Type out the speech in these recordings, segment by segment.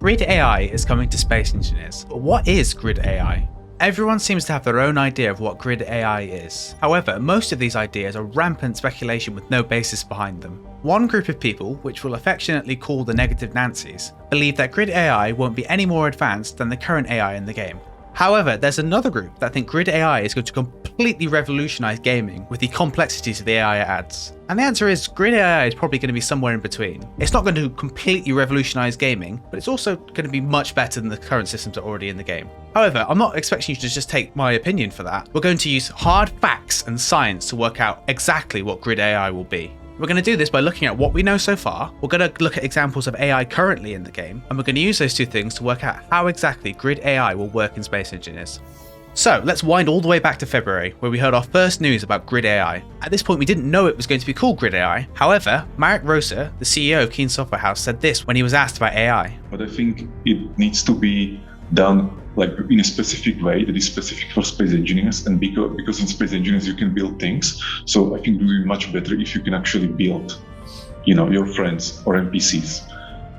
GridAI is coming to Space Engineers, but what is GridAI? Everyone seems to have their own idea of what GridAI is. However, most of these ideas are rampant speculation with no basis behind them. One group of people, which we'll affectionately call the Negative Nancys, believe that GridAI won't be any more advanced than the current AI in the game. However, there's another group that think GridAI is going to completely revolutionise gaming with the complexities of the AI it adds. And the answer is GridAI is probably going to be somewhere in between. It's not going to completely revolutionise gaming, but it's also going to be much better than the current systems that are already in the game. However, I'm not expecting you to just take my opinion for that. We're going to use hard facts and science to work out exactly what GridAI will be. We're going to do this by looking at what we know so far, we're going to look at examples of AI currently in the game, and we're going to use those two things to work out how exactly GridAI will work in Space Engineers. So let's wind all the way back to February, where we heard our first news about GridAI. At this point we didn't know it was going to be called GridAI. However, Marek Rosa, the CEO of Keen Software House, said this when he was asked about AI. But I think it needs to be done like in a specific way that is specific for space engineers, and because in space engineers you can build things. So I think it would be much better if you can actually build, your friends or NPCs.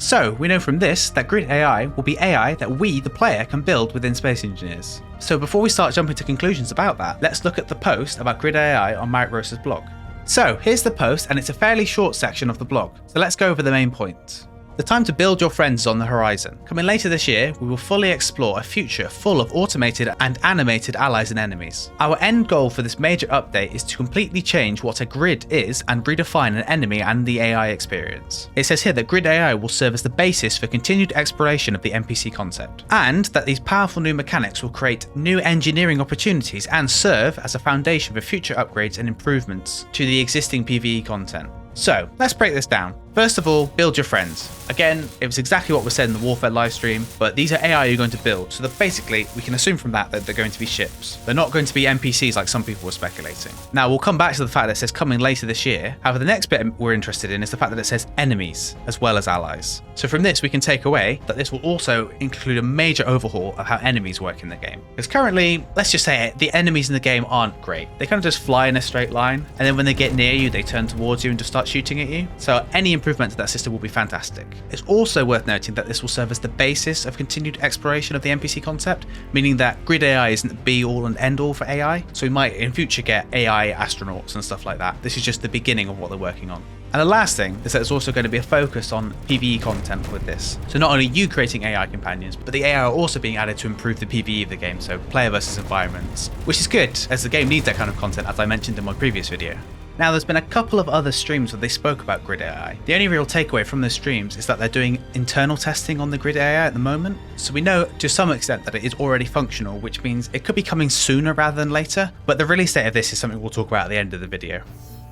So we know from this that GridAI will be AI that we, the player, can build within Space Engineers. So before we start jumping to conclusions about that, let's look at the post about GridAI on Marek Rosa's blog. So here's the post, and it's a fairly short section of the blog. So let's go over the main points. The time to build your friends is on the horizon. Coming later this year, we will fully explore a future full of automated and animated allies and enemies. Our end goal for this major update is to completely change what a grid is and redefine an enemy and the AI experience. It says here that GridAI will serve as the basis for continued exploration of the NPC concept, and that these powerful new mechanics will create new engineering opportunities and serve as a foundation for future upgrades and improvements to the existing PvE content. So let's break this down. First of all, build your friends. Again, it was exactly what was said in the Warfare livestream, but these are AI you're going to build, so that basically we can assume from that they're going to be ships. They're not going to be NPCs like some people were speculating. Now we'll come back to the fact that it says coming later this year. However, the next bit we're interested in is the fact that it says enemies as well as allies. So from this we can take away that this will also include a major overhaul of how enemies work in the game. Because currently, let's just say it, the enemies in the game aren't great. They kind of just fly in a straight line, and then when they get near you, they turn towards you and just start shooting at you. So any improvement to that system will be fantastic. It's also worth noting that this will serve as the basis of continued exploration of the NPC concept, meaning that GridAI isn't the be all and end all for AI, so we might in future get AI astronauts and stuff like that. This is just the beginning of what they're working on. And the last thing is that there's also going to be a focus on PvE content with this. So not only you creating AI companions, but the AI are also being added to improve the PvE of the game, so player versus environments, which is good as the game needs that kind of content, as I mentioned in my previous video. Now there's been a couple of other streams where they spoke about GridAI. The only real takeaway from those streams is that they're doing internal testing on the GridAI at the moment. So we know to some extent that it is already functional, which means it could be coming sooner rather than later, but the release date of this is something we'll talk about at the end of the video.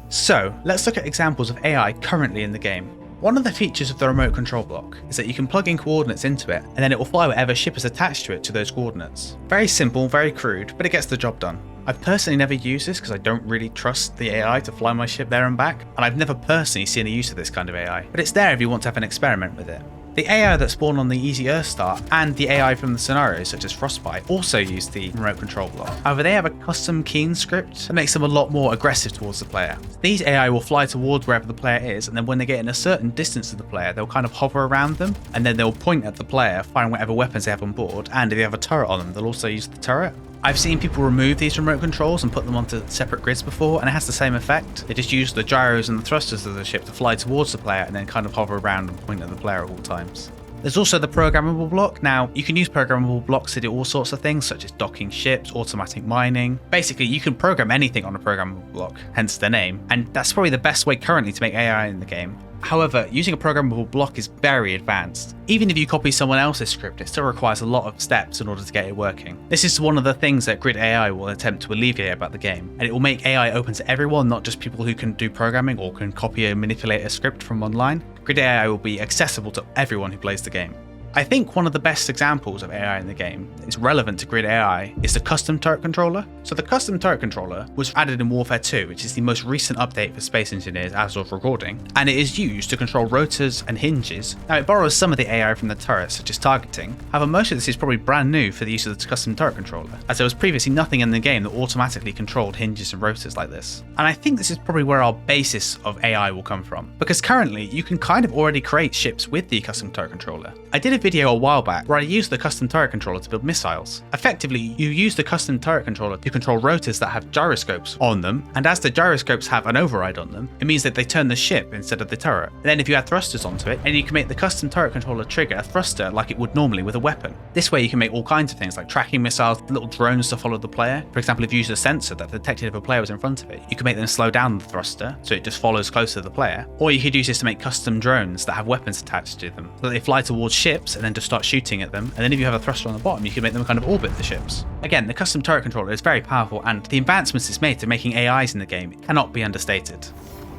So let's look at examples of AI currently in the game. One of the features of the remote control block is that you can plug in coordinates into it, and then it will fly whatever ship is attached to it to those coordinates. Very simple, very crude, but it gets the job done. I've personally never used this because I don't really trust the AI to fly my ship there and back, and I've never personally seen a use of this kind of AI, but it's there if you want to have an experiment with it. The AI that spawned on the Easy Earth Star and the AI from the scenarios such as Frostbite also use the remote control block. However, they have a custom keen script that makes them a lot more aggressive towards the player. These AI will fly towards wherever the player is, and then when they get in a certain distance of the player, they'll kind of hover around them, and then they'll point at the player, find whatever weapons they have on board, and if they have a turret on them, they'll also use the turret. I've seen people remove these remote controls and put them onto separate grids before, and it has the same effect. They just use the gyros and the thrusters of the ship to fly towards the player and then kind of hover around and point at the player at all times. There's also the programmable block. Now, you can use programmable blocks to do all sorts of things, such as docking ships, automatic mining. Basically, you can program anything on a programmable block, hence the name, and that's probably the best way currently to make AI in the game. However, using a programmable block is very advanced. Even if you copy someone else's script, it still requires a lot of steps in order to get it working. This is one of the things that GridAI will attempt to alleviate about the game, and it will make AI open to everyone, not just people who can do programming or can copy and manipulate a script from online. GridAI will be accessible to everyone who plays the game. I think one of the best examples of AI in the game that is relevant to GridAI is the custom turret controller. So the custom turret controller was added in Warfare 2, which is the most recent update for Space Engineers as of recording, and it is used to control rotors and hinges. Now it borrows some of the AI from the turrets, such as targeting. However, most of this is probably brand new for the use of the custom turret controller, as there was previously nothing in the game that automatically controlled hinges and rotors like this. And I think this is probably where our basis of AI will come from, because currently you can kind of already create ships with the custom turret controller. I did a video a while back where I used the custom turret controller to build missiles. Effectively, you use the custom turret controller to control rotors that have gyroscopes on them, and as the gyroscopes have an override on them, it means that they turn the ship instead of the turret. And then if you add thrusters onto it, and you can make the custom turret controller trigger a thruster like it would normally with a weapon. This way you can make all kinds of things like tracking missiles, little drones to follow the player. For example, if you use a sensor that detected if a player was in front of it, you can make them slow down the thruster so it just follows closer to the player. Or you could use this to make custom drones that have weapons attached to them, so that they fly towards ships and then just start shooting at them. And then if you have a thruster on the bottom, you can make them kind of orbit the ships. Again, the custom turret controller is very powerful, and the advancements it's made to making AIs in the game cannot be understated.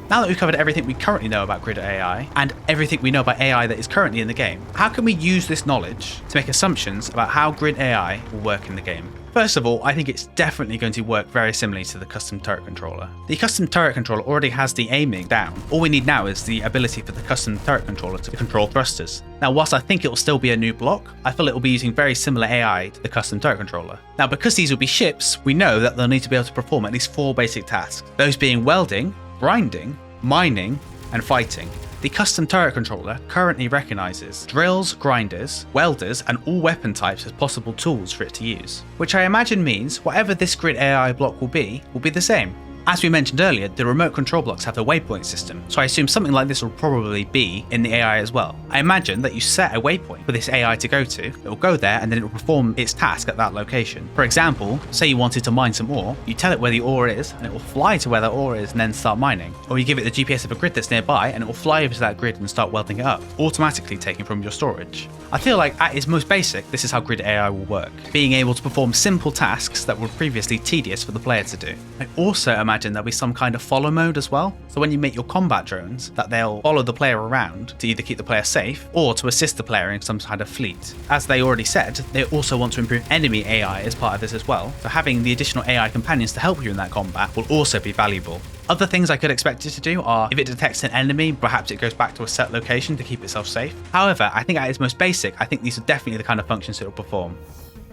Now that we've covered everything we currently know about GridAI and everything we know about AI that is currently in the game, how can we use this knowledge to make assumptions about how GridAI will work in the game? First of all, I think it's definitely going to work very similarly to the custom turret controller. The custom turret controller already has the aiming down. All we need now is the ability for the custom turret controller to control thrusters. Now, whilst I think it will still be a new block, I feel it will be using very similar AI to the custom turret controller. Now, because these will be ships, we know that they'll need to be able to perform at least 4 basic tasks, those being welding, grinding, mining, and fighting. The custom turret controller currently recognises drills, grinders, welders, and all weapon types as possible tools for it to use, which I imagine means whatever this GridAI block will be the same. As we mentioned earlier, the remote control blocks have the waypoint system, so I assume something like this will probably be in the AI as well. I imagine that you set a waypoint for this AI to go to, it will go there and then it will perform its task at that location. For example, say you wanted to mine some ore, you tell it where the ore is and it will fly to where that ore is and then start mining. Or you give it the GPS of a grid that's nearby and it will fly over to that grid and start welding it up, automatically taken from your storage. I feel like at its most basic, this is how GridAI will work, being able to perform simple tasks that were previously tedious for the player to do. I also imagine there'll be some kind of follow mode as well, so when you make your combat drones, that they'll follow the player around to either keep the player safe or to assist the player in some kind of fleet. As they already said, they also want to improve enemy AI as part of this as well, so having the additional AI companions to help you in that combat will also be valuable. Other things I could expect it to do are, if it detects an enemy, perhaps it goes back to a set location to keep itself safe. However, I think at its most basic, I think these are definitely the kind of functions it will perform.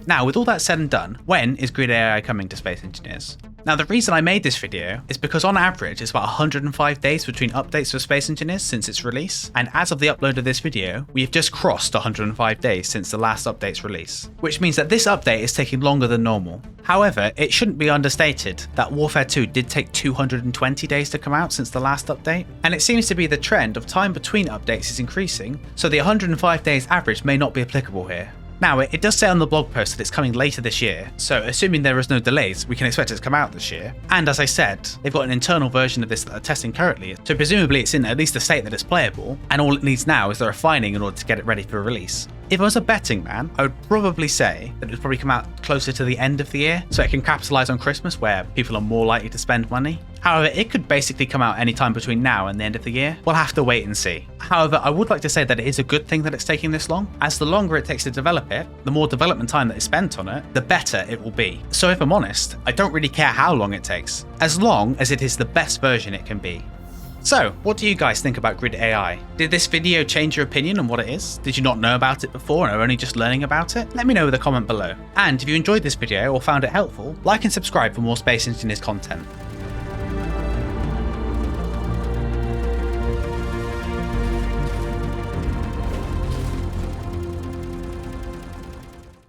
Now, with all that said and done, when is GridAI coming to Space Engineers? Now, the reason I made this video is because on average it's about 105 days between updates for Space Engineers since its release, and as of the upload of this video, we have just crossed 105 days since the last update's release, which means that this update is taking longer than normal. However, it shouldn't be understated that Warfare 2 did take 220 days to come out since the last update, and it seems to be the trend of time between updates is increasing, so the 105 days average may not be applicable here. Now, it does say on the blog post that it's coming later this year, so assuming there is no delays, we can expect it to come out this year. And as I said, they've got an internal version of this that they're testing currently, so presumably it's in at least a state that it's playable, and all it needs now is the refining in order to get it ready for release. If I was a betting man, I would probably say that it would probably come out closer to the end of the year, so it can capitalize on Christmas where people are more likely to spend money. However, it could basically come out any time between now and the end of the year. We'll have to wait and see. However, I would like to say that it is a good thing that it's taking this long, as the longer it takes to develop it, the more development time that is spent on it, the better it will be. So if I'm honest, I don't really care how long it takes, as long as it is the best version it can be. So, what do you guys think about GridAI? Did this video change your opinion on what it is? Did you not know about it before and are only just learning about it? Let me know with a comment below. And if you enjoyed this video or found it helpful, like and subscribe for more Space Engineers content.